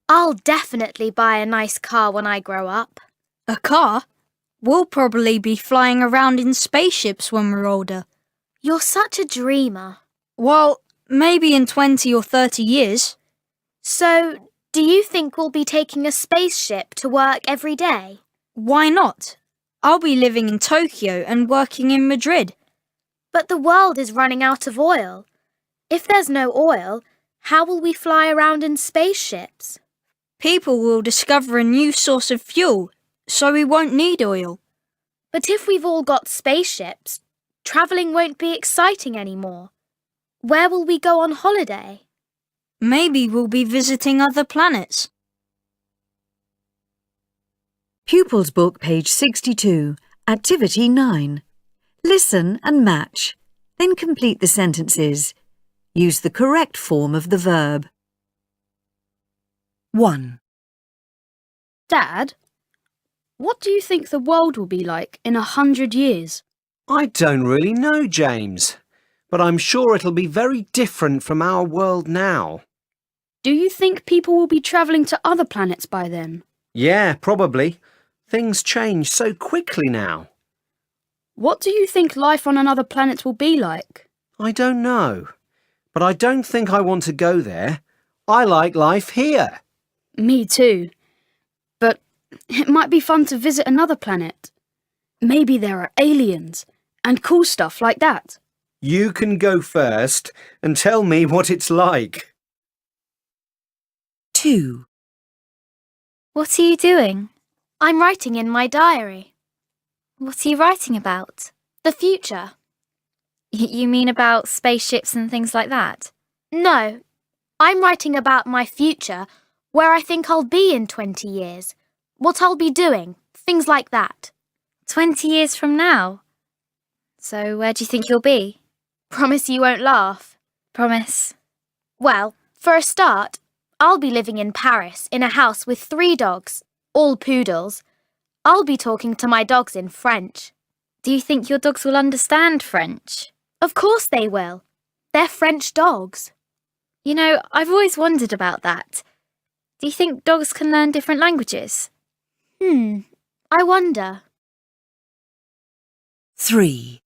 I'll definitely buy a nice car when I grow up. A car? We'll probably be flying around in spaceships when we're older. You're such a dreamer. Well, maybe in 20 or 30 years. So, do you think we'll be taking a spaceship to work every day? Why not? I'll be living in Tokyo and working in Madrid. But the world is running out of oil. If there's no oil, how will we fly around in spaceships? People will discover a new source of fuel, so we won't need oil. But if we've all got spaceships, travelling won't be exciting anymore. Where will we go on holiday? Maybe we'll be visiting other planets. Pupils Book, page 62, Activity 9. Listen and match. Then complete the sentences. Use the correct form of the verb. 1. Dad, what do you think the world will be like in 100 years? I don't really know, James, but I'm sure it'll be very different from our world now. Do you think people will be travelling to other planets by then? Yeah, probably. Things change so quickly now. What do you think life on another planet will be like? I don't know. but I don't think I want to go there. I like life here. Me too. But it might be fun to visit another planet. Maybe there are aliens and cool stuff like that. You can go first and tell me what it's like. 2. What are you doing? I'm writing in my diary. What are you writing about? The future. You mean about spaceships and things like that? No, I'm writing about my future, where I think I'll be in 20 years. What I'll be doing, things like that. 20 years from now? So where do you think you'll be? Promise you won't laugh. Promise. Well, for a start, I'll be living in Paris in a house with 3 dogs, all poodles. I'll be talking to my dogs in French. Do you think your dogs will understand French? Of course they will. They're French dogs. You know, I've always wondered about that. Do you think dogs can learn different languages? I wonder. 3.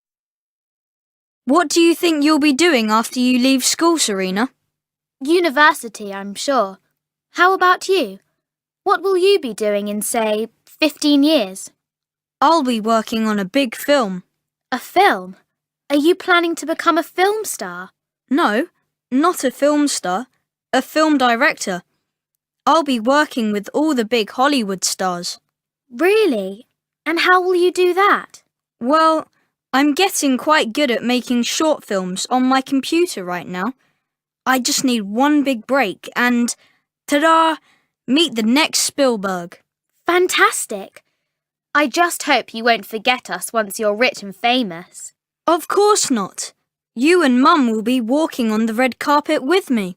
What do you think you'll be doing after you leave school, Serena? University, I'm sure. How about you? What will you be doing in, say, 15 years? I'll be working on a big film. A film? Are you planning to become a film star? No, not a film star, a film director. I'll be working with all the big Hollywood stars. Really? And how will you do that? Well, I'm getting quite good at making short films on my computer right now. I just need one big break and, ta-da, meet the next Spielberg. Fantastic! I just hope you won't forget us once you're rich and famous. Of course not. You and Mum will be walking on the red carpet with me.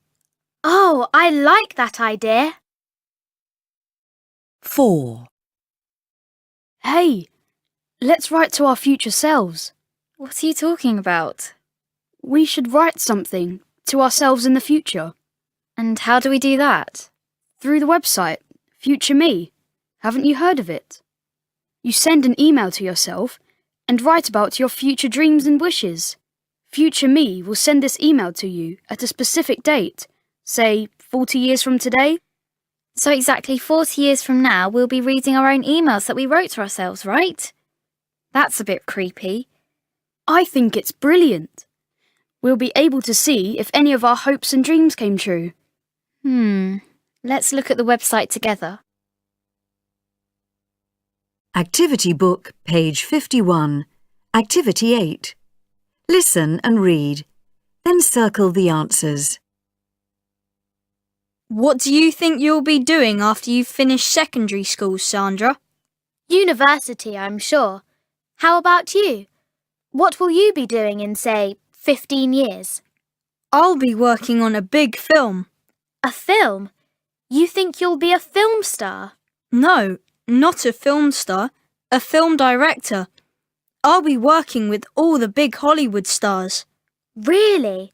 Oh, I like that idea. 4. Hey, let's write to our future selves. What are you talking about? We should write something to ourselves in the future. And how do we do that? Through the website, Future Me. Haven't you heard of it? You send an email to yourself and write about your future dreams and wishes. Future Me will send this email to you at a specific date, say 40 years from today. So exactly 40 years from now, we'll be reading our own emails that we wrote to ourselves, right? That's a bit creepy. I think it's brilliant. We'll be able to see if any of our hopes and dreams came true. Let's look at the website together. Activity Book, page 51. Activity 8. Listen and read. Then circle the answers. What do you think you'll be doing after you've finished secondary school, Sandra? University, I'm sure. How about you? What will you be doing in, say, 15 years? I'll be working on a big film. A film? You think you'll be a film star? No, not a film star, a film director. I'll be working with all the big Hollywood stars. Really?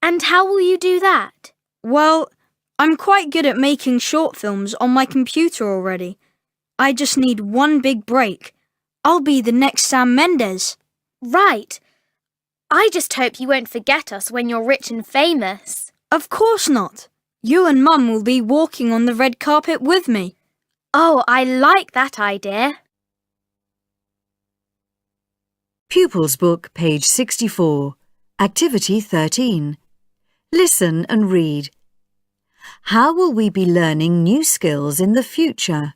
And how will you do that? Well, I'm quite good at making short films on my computer already. I just need one big break. I'll be the next Sam Mendes. Right. I just hope you won't forget us when you're rich and famous. Of course not. You and Mum will be walking on the red carpet with me. Oh, I like that idea. Pupils Book, page 64. Activity 13. Listen and read. How will we be learning new skills in the future?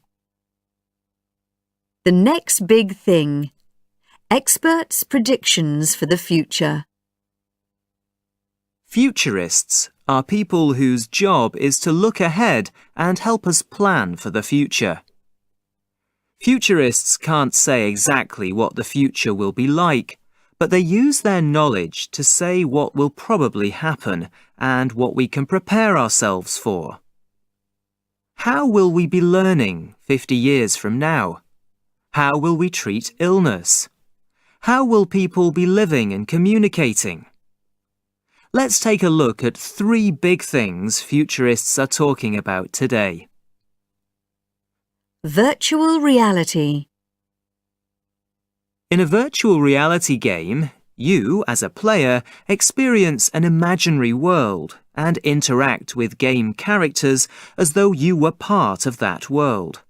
The next big thing. Experts' predictions for the future. Futurists are people whose job is to look ahead and help us plan for the future. Futurists can't say exactly what the future will be like, but they use their knowledge to say what will probably happen and what we can prepare ourselves for. How will we be learning 50 years from now? How will we treat illness? How will people be living and communicating? Let's take a look at 3 big things futurists are talking about today. Virtual reality. In a virtual reality game, you, as a player, experience an imaginary world and interact with game characters as though you were part of that world.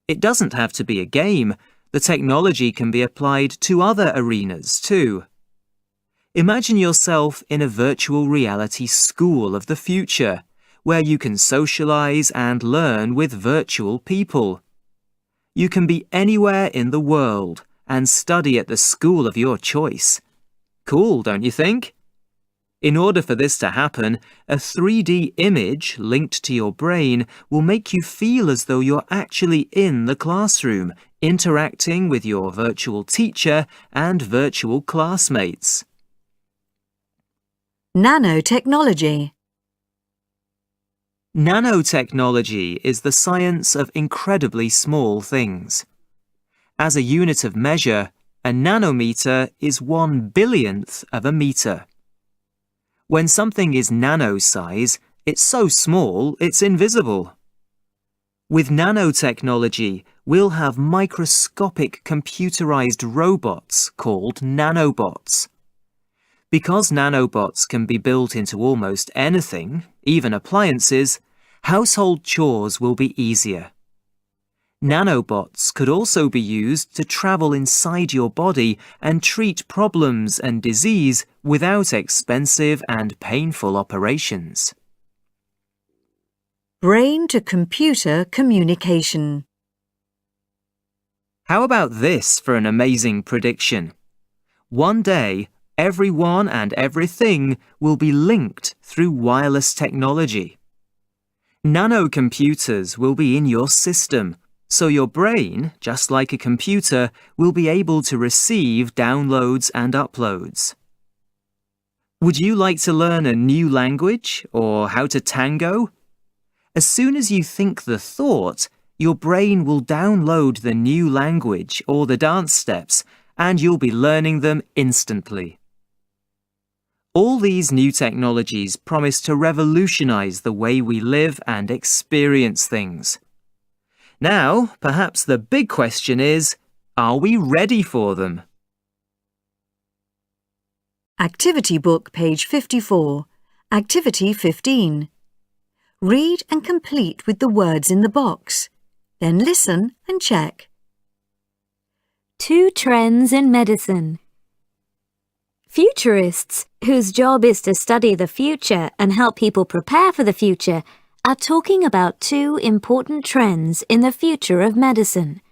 It doesn't have to be a game. The technology can be applied to other arenas too. Imagine yourself in a virtual reality school of the future, where you can socialize and learn with virtual people. You can be anywhere in the world and study at the school of your choice. Cool, don't you think? In order for this to happen, a 3D image linked to your brain will make you feel as though you're actually in the classroom, interacting with your virtual teacher and virtual classmates. Nanotechnology. Nanotechnology is the science of incredibly small things. As a unit of measure, a nanometer is 1/billionth of a meter. When something is nano size, it's so small it's invisible. With nanotechnology, we'll have microscopic computerized robots called nanobots. Because nanobots can be built into almost anything, even appliances, household chores will be easier. Nanobots could also be used to travel inside your body and treat problems and disease without expensive and painful operations. Brain-to-computer communication. How about this for an amazing prediction? One day, everyone and everything will be linked through wireless technology. Nanocomputers will be in your system, so your brain, just like a computer, will be able to receive downloads and uploads. Would you like to learn a new language or how to tango? As soon as you think the thought, your brain will download the new language or the dance steps, and you'll be learning them instantly. All these new technologies promise to revolutionize the way we live and experience things. Now, perhaps the big question is, are we ready for them? Activity book, page 54. Activity 15. Read and complete with the words in the box. Then listen and check. 2 trends in medicine. Futurists, whose job is to study the future and help people prepare for the future, are talking about 2 important trends in the future of medicine.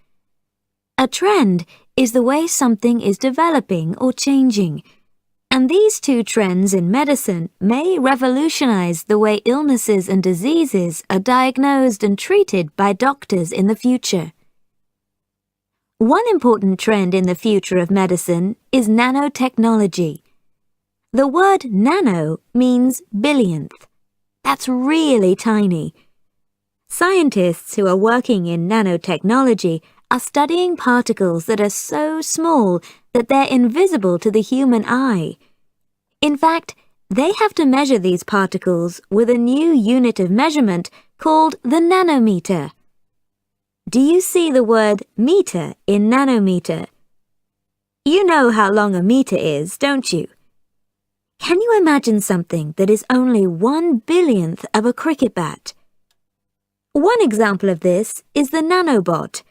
A trend is the way something is developing or changing, and these 2 trends in medicine may revolutionize the way illnesses and diseases are diagnosed and treated by doctors in the future. One important trend in the future of medicine is nanotechnology. The word nano means billionth. That's really tiny. Scientists who are working in nanotechnology are studying particles that are so small that they're invisible to the human eye. In fact, they have to measure these particles with a new unit of measurement called the nanometer. Do you see the word meter in nanometer? You know how long a meter is, don't you? Can you imagine something that is only 1/billionth of a cricket bat? One example of this is the nanobot.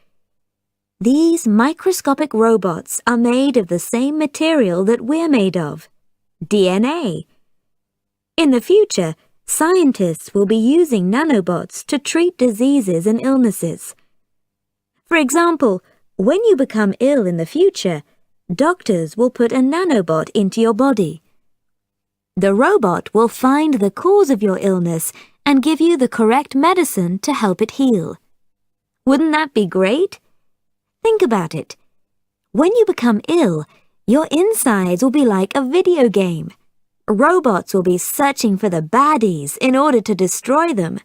These microscopic robots are made of the same material that we're made of, DNA. In the future, scientists will be using nanobots to treat diseases and illnesses. For example, when you become ill in the future, doctors will put a nanobot into your body. The robot will find the cause of your illness and give you the correct medicine to help it heal. Wouldn't that be great? Think about it. When you become ill, your insides will be like a video game. Robots will be searching for the baddies in order to destroy them.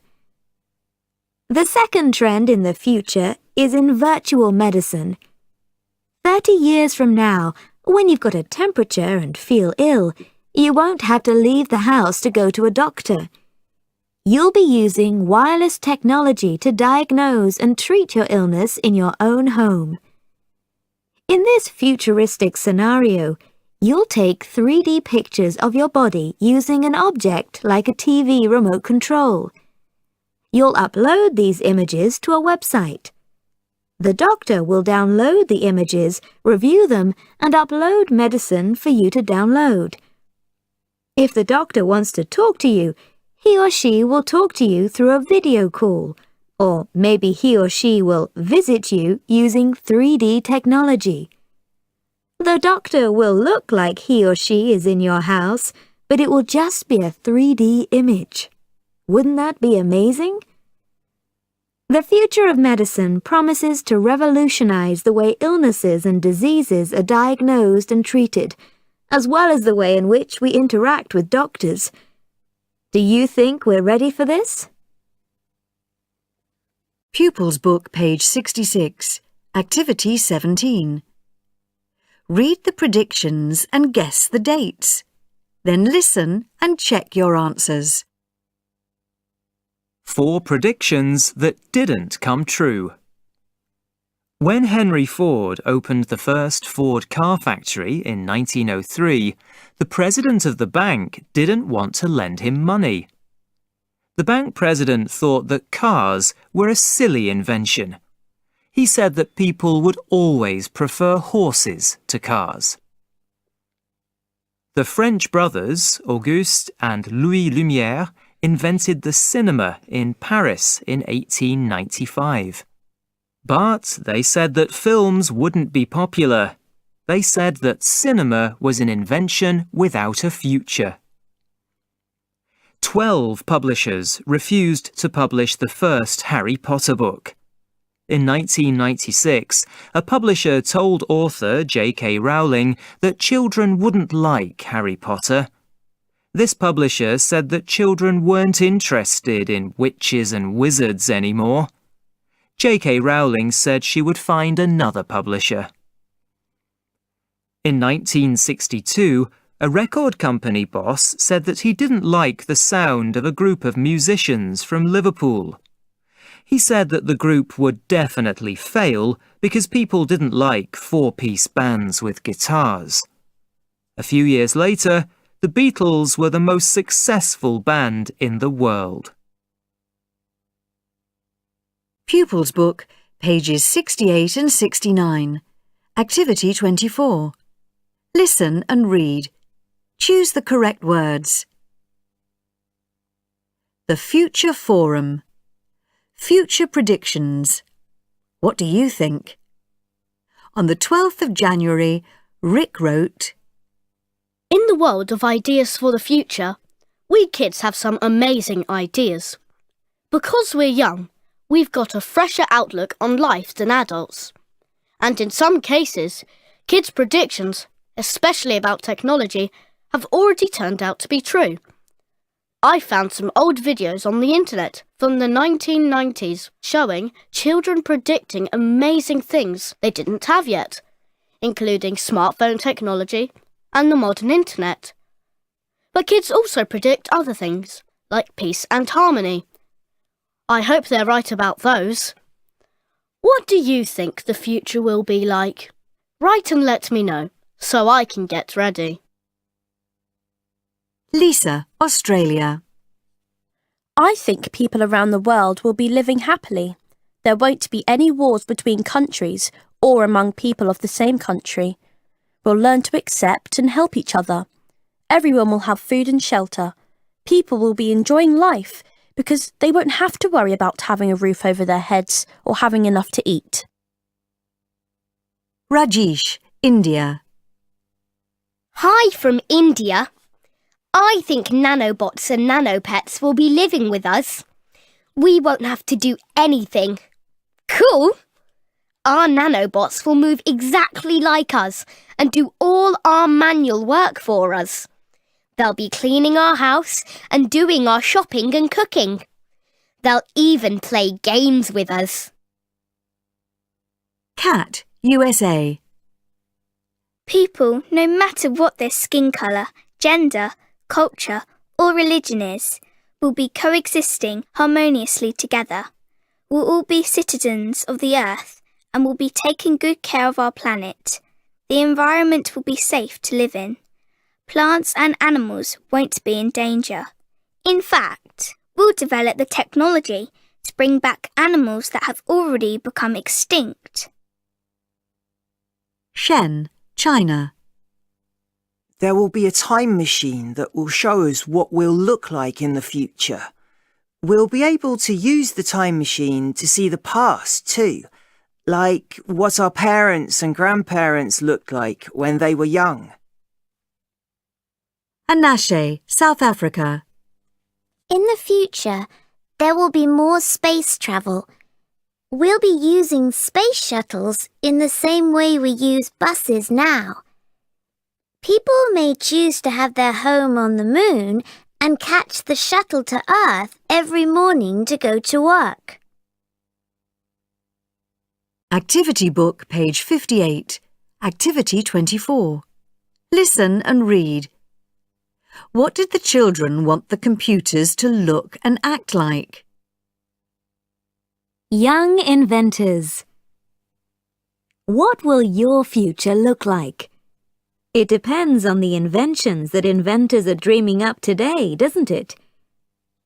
The second trend in the future is in virtual medicine. 30 years from now, when you've got a temperature and feel ill, you won't have to leave the house to go to a doctor. You'll be using wireless technology to diagnose and treat your illness in your own home. In this futuristic scenario, You'll take 3D pictures of your body using an object like a TV remote control. You'll upload these images to a website. The doctor will download the images, review them, and upload medicine for you to download. If the doctor wants to talk to you, he or she will talk to you through a video call, or maybe he or she will visit you using 3D technology. The doctor will look like he or she is in your house, but it will just be a 3D image. Wouldn't that be amazing? The future of medicine promises to revolutionize the way illnesses and diseases are diagnosed and treated, as well as the way in which we interact with doctors. Do you think we're ready for this? Pupils book, page 66, Activity 17. Read the predictions and guess the dates. Then listen and check your answers. 4 predictions that didn't come true. When Henry Ford opened the first Ford car factory in 1903, the president of the bank didn't want to lend him money. The bank president thought that cars were a silly invention. He said that people would always prefer horses to cars. The French brothers, Auguste and Louis Lumière, invented the cinema in Paris in 1895. But they said that films wouldn't be popular. They said that cinema was an invention without a future. 12 publishers refused to publish the first Harry Potter book. In 1996, a publisher told author J.K. Rowling that children wouldn't like Harry Potter. This publisher said that children weren't interested in witches and wizards anymore. J.K. Rowling said she would find another publisher. In 1962, a record company boss said that he didn't like the sound of a group of musicians from Liverpool. He said that the group would definitely fail because people didn't like 4-piece bands with guitars. A few years later, the Beatles were the most successful band in the world. Pupils book, pages 68 and 69. Activity 24. Listen and read. Choose the correct words. The Future Forum. Future predictions. What do you think? On the 12th of January, Rick wrote, In the world of ideas for the future, we kids have some amazing ideas. Because we're young, we've got a fresher outlook on life than adults. And in some cases, kids' predictions, especially about technology, have already turned out to be true. I found some old videos on the internet from the 1990s showing children predicting amazing things they didn't have yet, including smartphone technology and the modern internet. But kids also predict other things, like peace and harmony. I hope they're right about those. What do you think the future will be like? Write and let me know, so I can get ready. Lisa, Australia. I think people around the world will be living happily. There won't be any wars between countries or among people of the same country. We'll learn to accept and help each other. Everyone will have food and shelter. People will be enjoying life because they won't have to worry about having a roof over their heads or having enough to eat. Rajesh, India. Hi from India. I think nanobots and nanopets will be living with us. We won't have to do anything. Cool! Our nanobots will move exactly like us and do all our manual work for us. They'll be cleaning our house and doing our shopping and cooking. They'll even play games with us. Kat, USA. People, no matter what their skin colour, gender, culture or religion is, will be coexisting harmoniously together. We'll all be citizens of the earth and will be taking good care of our planet. The environment will be safe to live in. Plants and animals won't be in danger. In fact, we'll develop the technology to bring back animals that have already become extinct. Shen, China. There will be a time machine that will show us what we'll look like in the future. We'll be able to use the time machine to see the past too, like what our parents and grandparents looked like when they were young. Anashe, South Africa. In the future, there will be more space travel. We'll be using space shuttles in the same way we use buses now. People may choose to have their home on the moon and catch the shuttle to Earth every morning to go to work. Activity book, page 58. Activity 24. Listen and read. What did the children want the computers to look and act like? Young inventors. What will your future look like? It depends on the inventions that inventors are dreaming up today, doesn't it?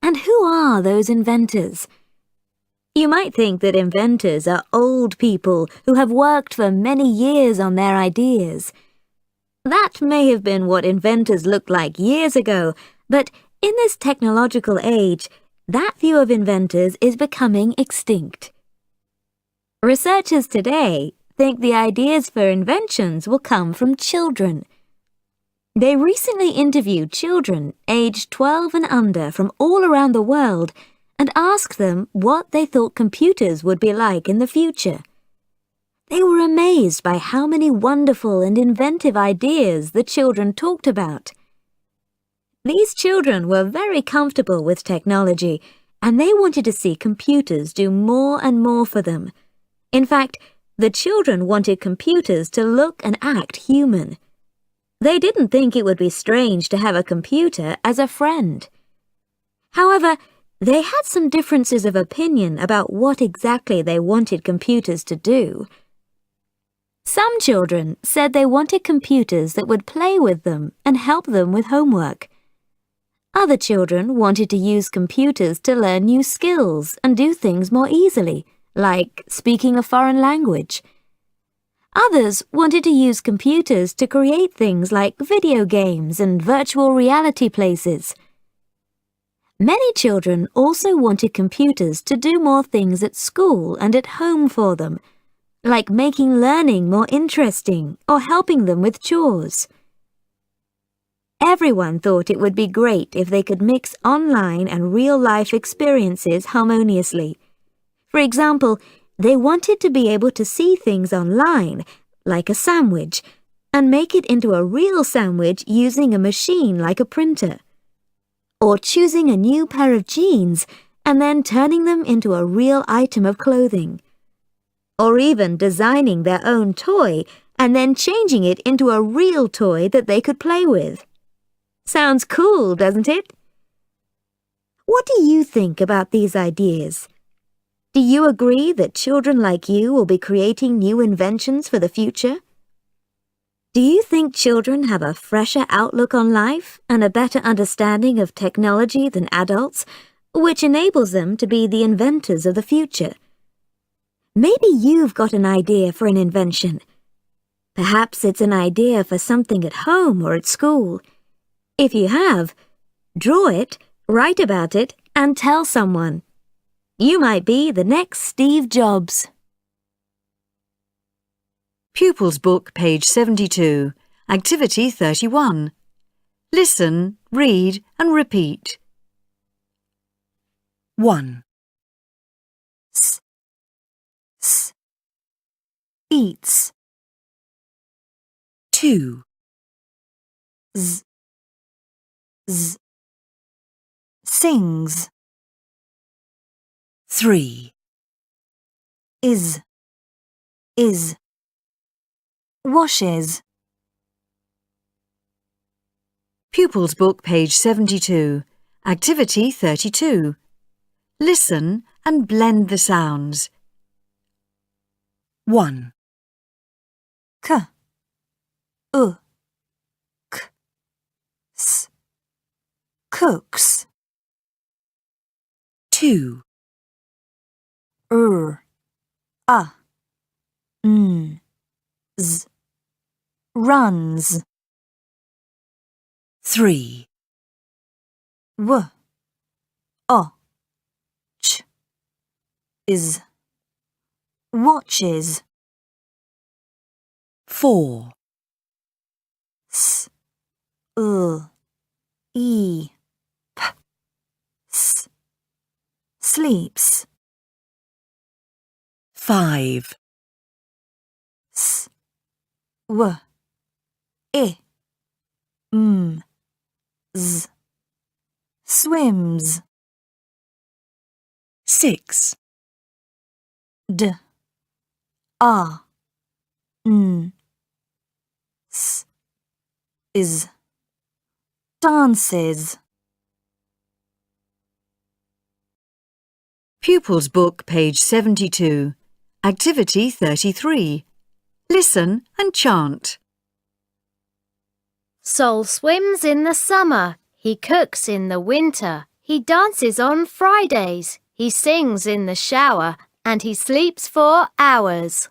And who are those inventors? You might think that inventors are old people who have worked for many years on their ideas. That may have been what inventors looked like years ago, but in this technological age, that view of inventors is becoming extinct. Researchers today think the ideas for inventions will come from children. They recently interviewed children aged 12 and under from all around the world and asked them what they thought computers would be like in the future. They were amazed by how many wonderful and inventive ideas the children talked about. These children were very comfortable with technology, and they wanted to see computers do more and more for them. In fact, the children wanted computers to look and act human. They didn't think it would be strange to have a computer as a friend. However, they had some differences of opinion about what exactly they wanted computers to do. Some children said they wanted computers that would play with them and help them with homework. Other children wanted to use computers to learn new skills and do things more easily, like speaking a foreign language. Others wanted to use computers to create things like video games and virtual reality places. Many children also wanted computers to do more things at school and at home for them, like making learning more interesting or helping them with chores. Everyone thought it would be great if they could mix online and real-life experiences harmoniously. For example, they wanted to be able to see things online, like a sandwich, and make it into a real sandwich using a machine like a printer. Or choosing a new pair of jeans and then turning them into a real item of clothing. Or even designing their own toy and then changing it into a real toy that they could play with. Sounds cool, doesn't it? What do you think about these ideas? Do you agree that children like you will be creating new inventions for the future? Do you think children have a fresher outlook on life and a better understanding of technology than adults, which enables them to be the inventors of the future? Maybe you've got an idea for an invention. Perhaps it's an idea for something at home or at school. If you have, draw it, write about it, and tell someone. You might be the next Steve Jobs. Pupils book, page 72. Activity 31. Listen, read and repeat. 1. S. Eats. 2. Z. Z. Sings. 3. Is. Washes. Pupils book, page 72. Activity 32. Listen and blend the sounds. 1. K. k, s, cooks. 2, a, z, runs. 3, W, o, ch, is, watches. 4, S, e, p, s, sleeps. 5, S, w, I, z, swims. 6, D, a, n, s, is, dances. Pupils Book, page 72. Activity 33. Listen and chant. Sol swims in the summer. He cooks in the winter. He dances on Fridays. He sings in the shower. And he sleeps for hours.